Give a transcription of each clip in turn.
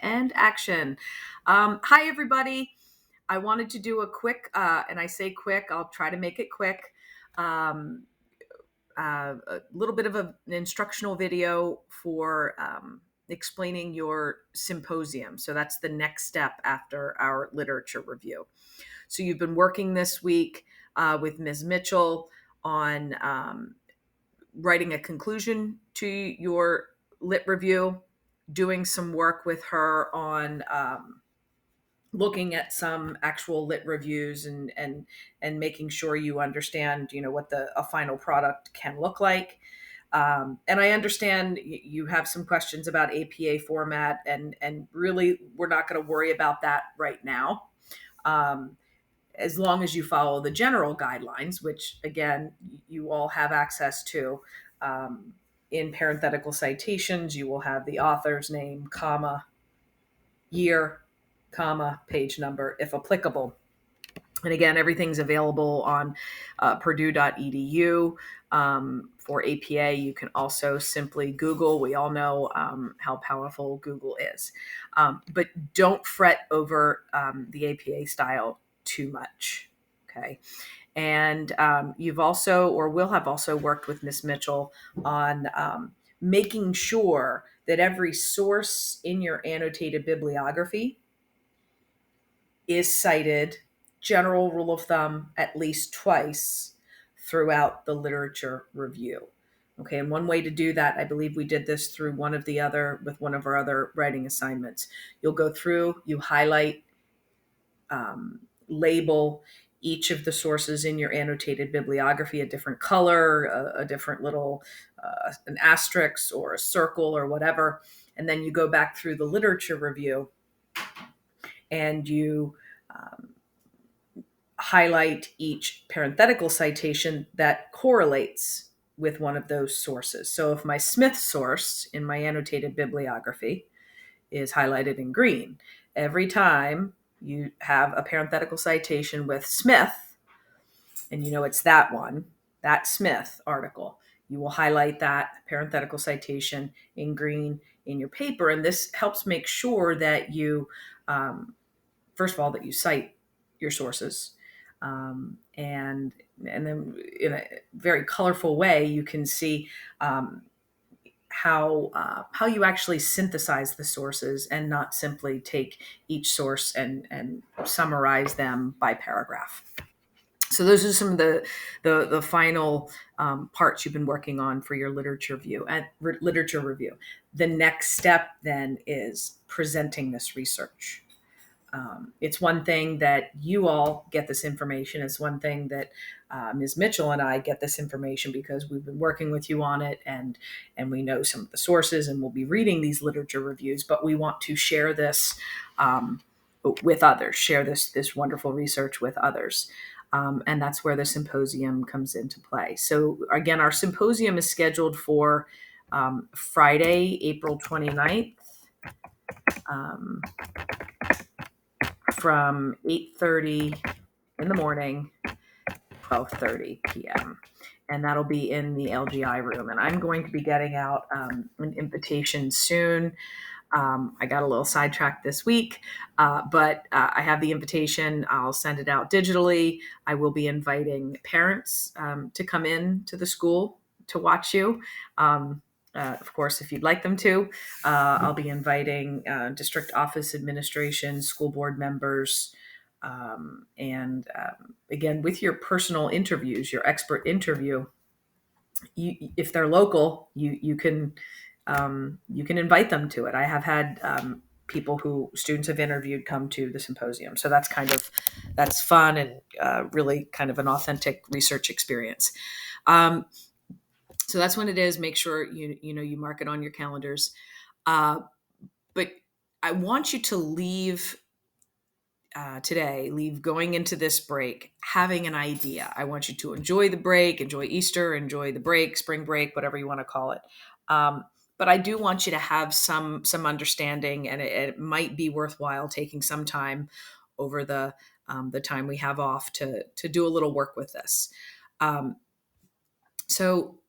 and action. Hi, everybody. I wanted to do a quick, and I say quick, I'll try to make it quick, um, a little bit of an instructional video for explaining your symposium. So that's the next step after our literature review. So you've been working this week with Ms. Mitchell on writing a conclusion to your lit review, doing some work with her on looking at some actual lit reviews and making sure you understand, what a final product can look like. And I understand you have some questions about APA format, and really we're not going to worry about that right now. As long as you follow the general guidelines, which again, you all have access to. In parenthetical citations, you will have the author's name, comma, year, comma, page number, if applicable. And again, everything's available on purdue.edu. For APA, you can also simply Google. We all know how powerful Google is. But don't fret over the APA style too much, okay? And you've also, or will have also, worked with Ms. Mitchell on making sure that every source in your annotated bibliography is cited, general rule of thumb, at least twice throughout the literature review. Okay, and one way to do that, I believe we did this through one of our other writing assignments. You'll go through, you highlight, label each of the sources in your annotated bibliography a different color, a different little, an asterisk or a circle or whatever. And then you go back through the literature review and you highlight each parenthetical citation that correlates with one of those sources. So if my Smith source in my annotated bibliography is highlighted in green, every time you have a parenthetical citation with Smith, and it's that one, that Smith article, you will highlight that parenthetical citation in green in your paper. And this helps make sure that you, first of all, that you cite your sources. And then in a very colorful way, you can see how you actually synthesize the sources and not simply take each source and summarize them by paragraph. So those are some of the final parts you've been working on for your literature review. The next step then is presenting this research. It's one thing that you all get this information. It's one thing that Ms. Mitchell and I get this information because we've been working with you on it, and we know some of the sources, and we'll be reading these literature reviews. But we want to share this with others, share this wonderful research with others. And that's where the symposium comes into play. So again, our symposium is scheduled for Friday, April 29th. From 8:30 in the morning, 12:30 p.m. And that'll be in the LGI room. And I'm going to be getting out an invitation soon. I got a little sidetracked this week, but I have the invitation. I'll send it out digitally. I will be inviting parents to come in to the school to watch you. Of course, if you'd like them to, I'll be inviting district office administration, school board members, and again, with your personal interviews, your expert interview, if they're local, you can invite them to it. I have had people who students have interviewed come to the symposium, so that's fun and really kind of an authentic research experience. So that's when it is. Make sure you mark it on your calendars. But I want you to leave today, going into this break, having an idea. I want you to enjoy the break, enjoy Easter, enjoy the break, spring break, whatever you want to call it. But I do want you to have some understanding, and it might be worthwhile taking some time over the time we have off to do a little work with this. So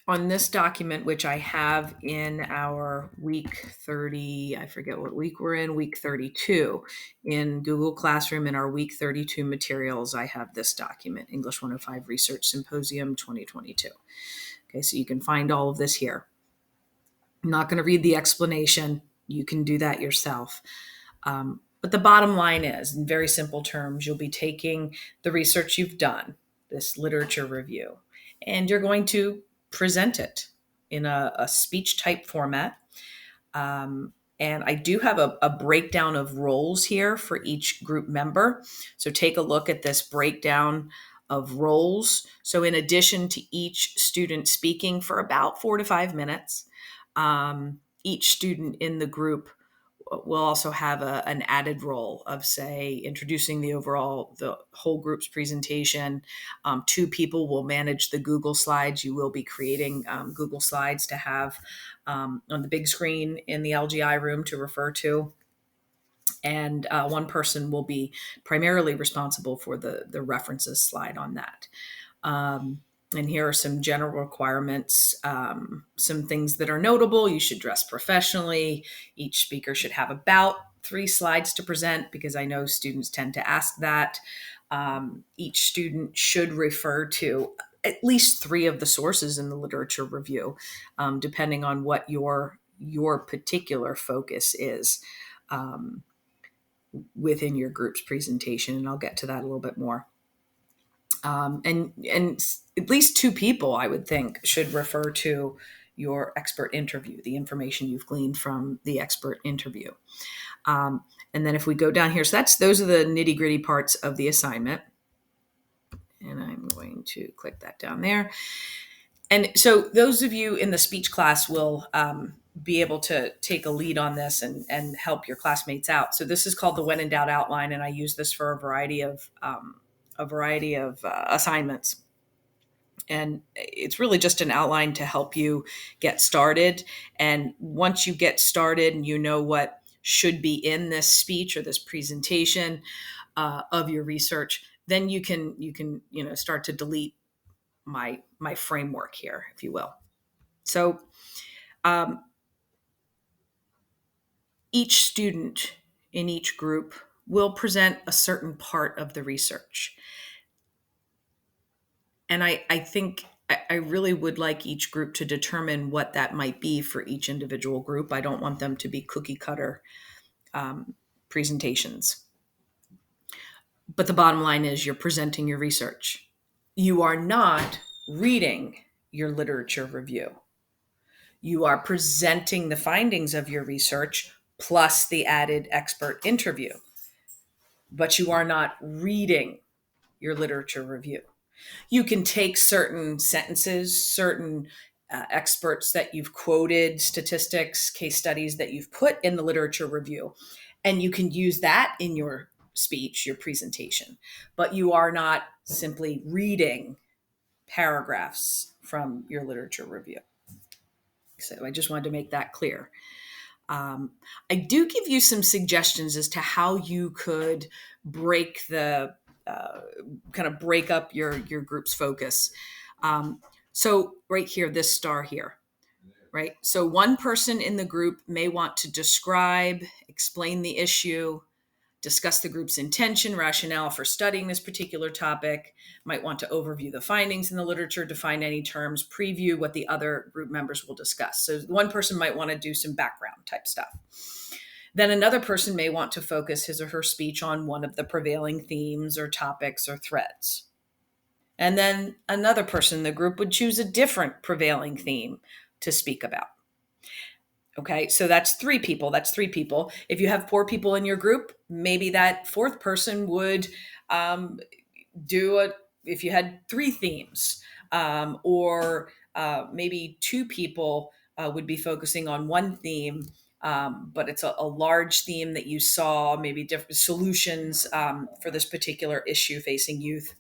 on this document, which I have in our week 30, I forget what week we're in, week 32, in Google Classroom in our week 32 materials, I have this document, English 105 Research Symposium 2022. Okay, so you can find all of this here. I'm not going to read the explanation. You can do that yourself. But the bottom line is, in very simple terms, you'll be taking the research you've done, this literature review, and you're going to present it in a speech type format. And I do have a breakdown of roles here for each group member. So take a look at this breakdown of roles. So in addition to each student speaking for about 4 to 5 minutes, each student in the group will also have an added role of, say, introducing the whole group's presentation. 2 people will manage the Google Slides. You will be creating Google Slides to have on the big screen in the LGI room to refer to. And 1 person will be primarily responsible for the references slide on that. And here are some general requirements, some things that are notable. You should dress professionally. Each speaker should have about 3 slides to present, because I know students tend to ask that. Each student should refer to at least 3 of the sources in the literature review, depending on what your particular focus is within your group's presentation. And I'll get to that a little bit more. And at least 2 people, I would think, should refer to your expert interview, the information you've gleaned from the expert interview. And then if we go down here, so those are the nitty gritty parts of the assignment. And I'm going to click that down there. And so those of you in the speech class will be able to take a lead on this and help your classmates out. So this is called the When in Doubt outline, and I use this for a variety of assignments. And it's really just an outline to help you get started. And once you get started and you know what should be in this speech or this presentation of your research, then you can start to delete my framework here, if you will. So each student in each group will present a certain part of the research. And I think I really would like each group to determine what that might be for each individual group. I don't want them to be cookie cutter presentations. But the bottom line is, you're presenting your research. You are not reading your literature review. You are presenting the findings of your research plus the added expert interview. But you are not reading your literature review. You can take certain sentences, certain experts that you've quoted, statistics, case studies that you've put in the literature review, and you can use that in your speech, your presentation. But you are not simply reading paragraphs from your literature review. So I just wanted to make that clear. I do give you some suggestions as to how you could break break up your group's focus. So right here, this star here, right? So 1 person in the group may want to describe, explain the issue, discuss the group's intention, rationale for studying this particular topic, might want to overview the findings in the literature, define any terms, preview what the other group members will discuss. So 1 person might want to do some background type stuff. Then another person may want to focus his or her speech on one of the prevailing themes or topics or threads. And then another person in the group would choose a different prevailing theme to speak about. Okay, so that's 3 people. If you have 4 people in your group, maybe that 4th person would if you had 3 themes, or maybe 2 people would be focusing on 1 theme, but it's a large theme that you saw, maybe different solutions for this particular issue facing youth,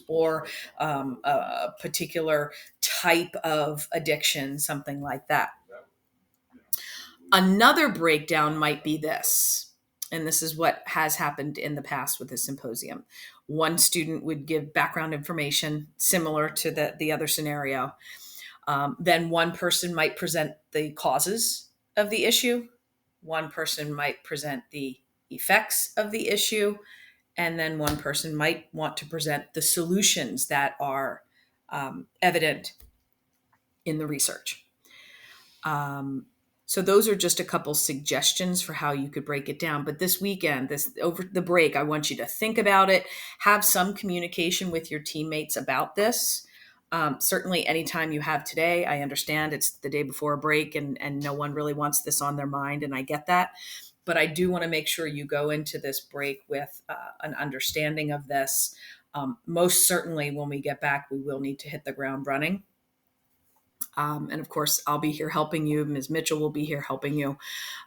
or a particular type of addiction, something like that. Another breakdown might be this, and this is what has happened in the past with the symposium. 1 student would give background information similar to the other scenario. Then one person might present the causes of the issue. One person might present the effects of the issue. And then one person might want to present the solutions that are evident in the research. So those are just a couple suggestions for how you could break it down. But this weekend, this over the break, I want you to think about it, have some communication with your teammates about this. Certainly anytime you have today, I understand it's the day before a break and no one really wants this on their mind, and I get that. But I do want to make sure you go into this break with an understanding of this. Most certainly when we get back, we will need to hit the ground running. And of course, I'll be here helping you. Ms. Mitchell will be here helping you.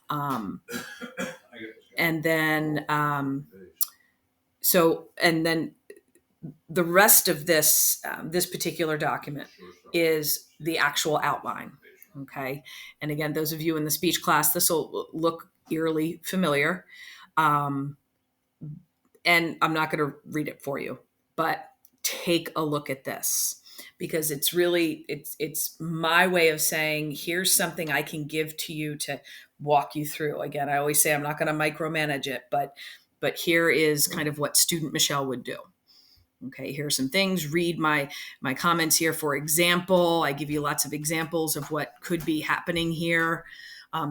And then, and then the rest of this, this particular document is the actual outline. Okay. And again, those of you in the speech class, this will look eerily familiar. And I'm not going to read it for you, but take a look at this, because it's really, it's my way of saying, here's something I can give to you to walk you through. Again, I always say I'm not going to micromanage it, but here is kind of what student Michelle would do. Okay, here's some things. Read my comments here. For example, I give you lots of examples of what could be happening here,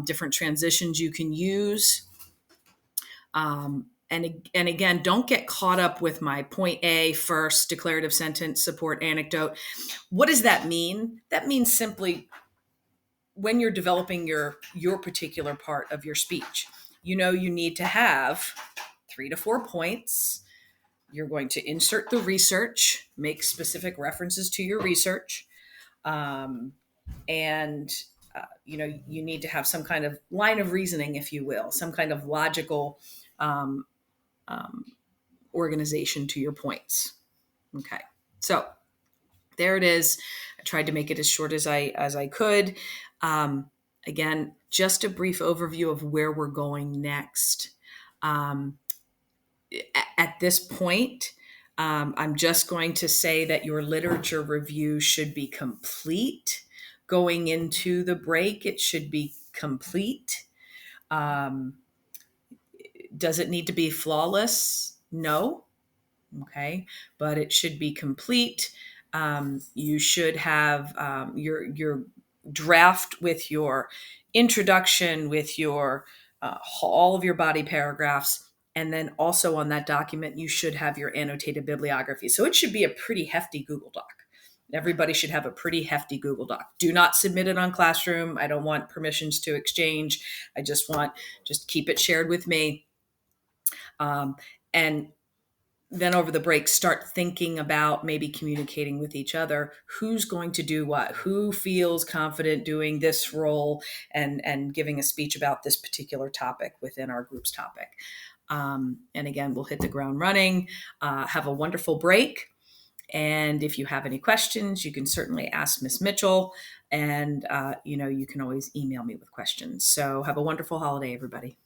different transitions you can use. And again, don't get caught up with my point A first, declarative sentence, support anecdote. What does that mean? That means simply when you're developing your particular part of your speech, you need to have 3 to 4 points. You're going to insert the research, make specific references to your research. You need to have some kind of line of reasoning, if you will, some kind of logical organization to your points. Okay, so there it is. I tried to make it as short as I could. Again, just a brief overview of where we're going next. At this point, I'm just going to say that your literature review should be complete. Going into the break, it should be complete. Does it need to be flawless? No. Okay, but it should be complete. You should have your draft with your introduction, with your all of your body paragraphs. And then also on that document, you should have your annotated bibliography. So it should be a pretty hefty Google Doc. Everybody should have a pretty hefty Google Doc. Do not submit it on Classroom. I don't want permissions to exchange. I just keep it shared with me. And then over the break, start thinking about maybe communicating with each other. Who's going to do what? Who feels confident doing this role and giving a speech about this particular topic within our group's topic? And again, we'll hit the ground running. Have a wonderful break. And if you have any questions, you can certainly ask Miss Mitchell. And, you can always email me with questions. So have a wonderful holiday, everybody.